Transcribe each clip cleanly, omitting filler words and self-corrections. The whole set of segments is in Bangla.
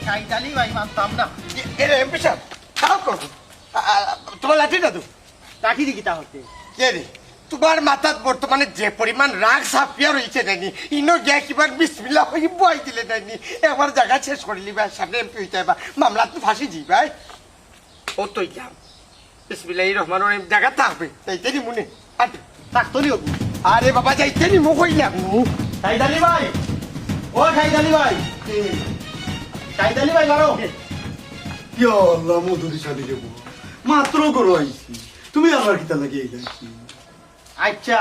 সাইদালি ভাই মানতাম না। এরে এমপি সাহেব খারাপ করো তোমার লাঠিটা তো রাখি দিকি তাহলে কে রে তোমার মাথাত বর্তমানে যে পরিমাণ রাগ সাপিয়া রয়েছে নাইনি ইনো গিয়া কিবার বিসমিল্লা হয়ে বই দিলে নাইনি একবার জায়গা শেষ করিলি ভাই সামনে এমপি হইতে বা মামলা তো ফাঁসি দি ভাই ও তো যাম বিসমিল্লাহ রহমান রহিম জায়গা থাকবে তাইতে নি মনে থাকতো নি আরে বাবা যাইতে নি মুখ হইলাম সাইদালি ভাই ও সাইদালি ভাই সাইদালি ভাই মারো ইয়া আল্লাহ মধুরি শালি রে বউ মাত্র করো আইছি তুমি আমার কিতা লাগে আইছি আচ্ছা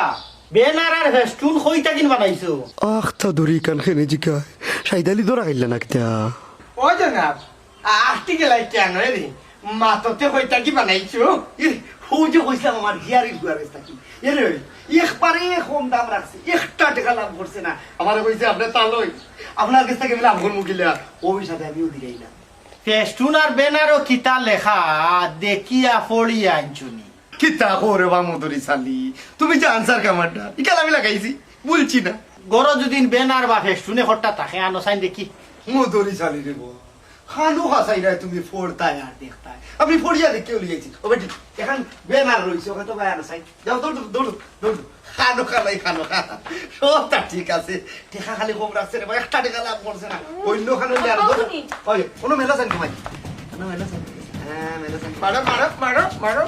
বেনার আর ফেস্টুন কইতা কিন বানাইছো আখ তা দড়ি কান খেনে জিকায় সাইদালি দরা খাইলা না কিতা ও জনাব আস্তি গেলাই কেন রে মাততে হইতা কি বানাইছো হুজে কইছিলাম আমার হিয়ারির গুয়ারে থাকি এরে একবারে কম দাম রাখছি 1 টাকা লাভ করছে না আমার কইছে আপনি তালই আপনার কাছ থেকে লাভ করবো কিলা ওই সাথে আমিও দিই না ফেস্টুন আর বেনারও কিতা লেখা দেখিয়া পড়িয়া আনছুনি কিতা করে বা মধুরি শালি তুমি যে আনসার কামারটা ইকাল আমি লাগাইছি বলছি না গরো যদি বেনার বা ফেস্টুনে হট্টা থাকে আনো সাইন দেখি মধুরি শালি রে বউ খানু হাসাই না তুমি ফোড়তায় আর দেখতায় আমি ফড়িয়া দেখে লিয়েছি ও বেটি এখন বেনার রইছে ওকে তো বাইরে সাই যাও দৌড় দৌড় দৌড় খানো খালাই খানো খা সবটা ঠিক আছে টেকা খালি কম রাখছে রে ভাই 1 টাকা লাভ করছে না অন্য খানো লিয়ার ওই কোনো মেলা সাইন কমাই কোনো মেলা সাইন হ্যাঁ মেলা সাইন মারো মারো মারো মারো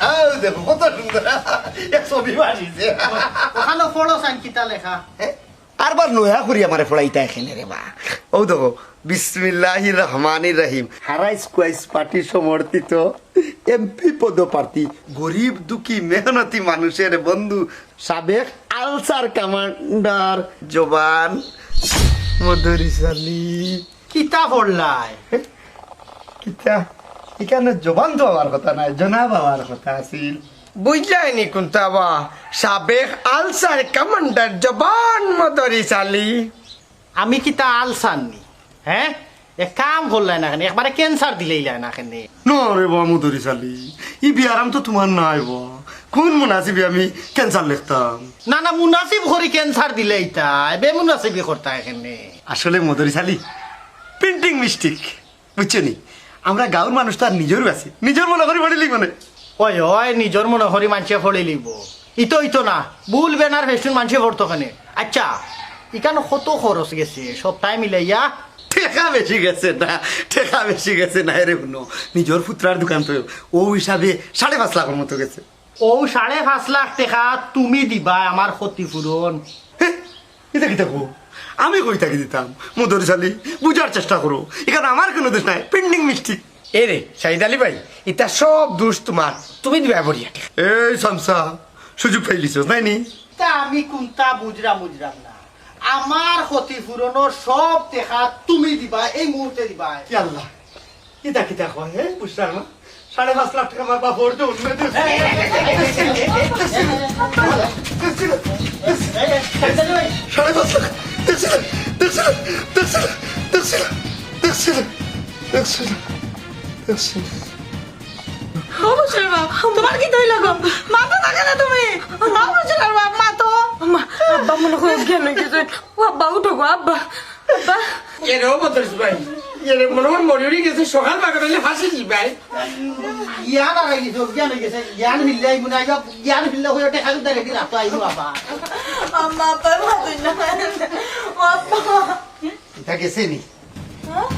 আও দেখো কত সুন্দর এক ছবি বানিয়েছে ওখানে পড়ো সাইন কিতা লেখা আরবার নয়া করি আমারে ফড়াইতা এখানে রে মা ও দেখো বিসমিল্লাহির রহমানির রহিম হারাই স্কোয়াইস পার্টি সমর্থিত এমপি পদপ্রার্থী গরিব দুঃখী মেহনতি মানুষের বন্ধু সাবেক আলসার কমান্ডার জবান মধুরি শালি কিতা পড়লাই কিতা এখানে জবান তো হওয়ার কথা নাই জনাব হওয়ার কথা আছিল বুঝলাইনি কুন্তাবা সাবেক আলসার কমান্ডার জবান মদরি সালি আমি কিতা আলসাননি হ্যাঁ এক কাম করলাই না কেন একবারে ক্যান্সার দিলেই না কেন না রে বা মধুরি শালি ই বিয়ারাম তো তোমার নাই বা কোন মুনাসিবি আমি ক্যান্সার লিখতাম না না মুনাসিব করি ক্যান্সার দিলেই তাই বেমুনাসিবি করতা এখানে আসলে মধুরি শালি প্রিন্টিং মিস্টেক বুঝছো নি আমরা গাঁর মানুষ তো আর নিজেরও আছে নিজের মনে করি পড়ে লিখবে ওই ওই নিজের মনে করি মানুষে ফলে লিব ইতো না ভুল বেনার ফেস্টুন মানুষে পড়তো কেন আচ্ছা ইকানো কত খরচ গেছে সপ্তাহে মিলাইয়া ঠেকা বেশি গেছে না ঠেকা বেশি গেছে না রে শুনো নিজের পুত্রার দোকান তো ও হিসাবে 5.5 লাখের মতো গেছে ও 5.5 লাখ টাকা তুমি দিবা আমার ক্ষতিপূরণ এটা কি দেখো আমি কই থাকি দিতাম মধুরি শালি বুঝার চেষ্টা করো এখানে আমার কোনো দোষ নাই পেন্ডিং মিস্টেক এরে শাহিদ আলী ভাই এটা সব দোষ তোমার তুমি দিবা বড়িয়া এই সামসা সুযোগ পাইলিস নাই নি তা আমি কোনটা বুঝরাম না আমার ক্ষতিপূরণের সব টাকা তুমি দিবা এই মুহূর্তে দিবা কি আল্লাহ কিতা কিতা কয় হে বুঝলাম না 5.5 লাখ টাকা আমার বাপ ওর তো উন্নতি অবশ্যই বাপ তোমার কি তৈল গো মাথা থাকে না তুমি অবশ্যই বাপ মা তো আব্বা মনে করো জ্ঞান হয়ে গেছে ও আব্বা উঠো গো আব্বা আব্বা এরেও বদলিস ভাই এরে মনে হয় মরিউরি গেছে সকাল বাগান হলে ফাঁসি দিবাই জ্ঞান আর গেছে জ্ঞান হয়ে গেছে জ্ঞান মিললাই মনে হয় জ্ঞান মিললে হয়ে টাকা দিতে রেখে রাখতো আইনো বাবা আম্মা আব্বা মাতুই না আব্বা এটা গেছে নি হ্যাঁ